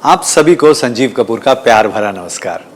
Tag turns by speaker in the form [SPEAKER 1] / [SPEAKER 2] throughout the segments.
[SPEAKER 1] आप सभी को संजीव कपूर का प्यार भरा नमस्कार।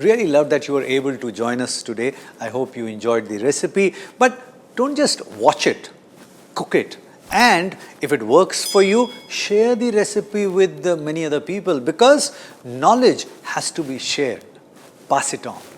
[SPEAKER 1] Really love that you were able to join us today. I hope you enjoyed the recipe. But don't just watch it, cook it. And if it works for you, share the recipe with many other people, because knowledge has to be shared. Pass it on.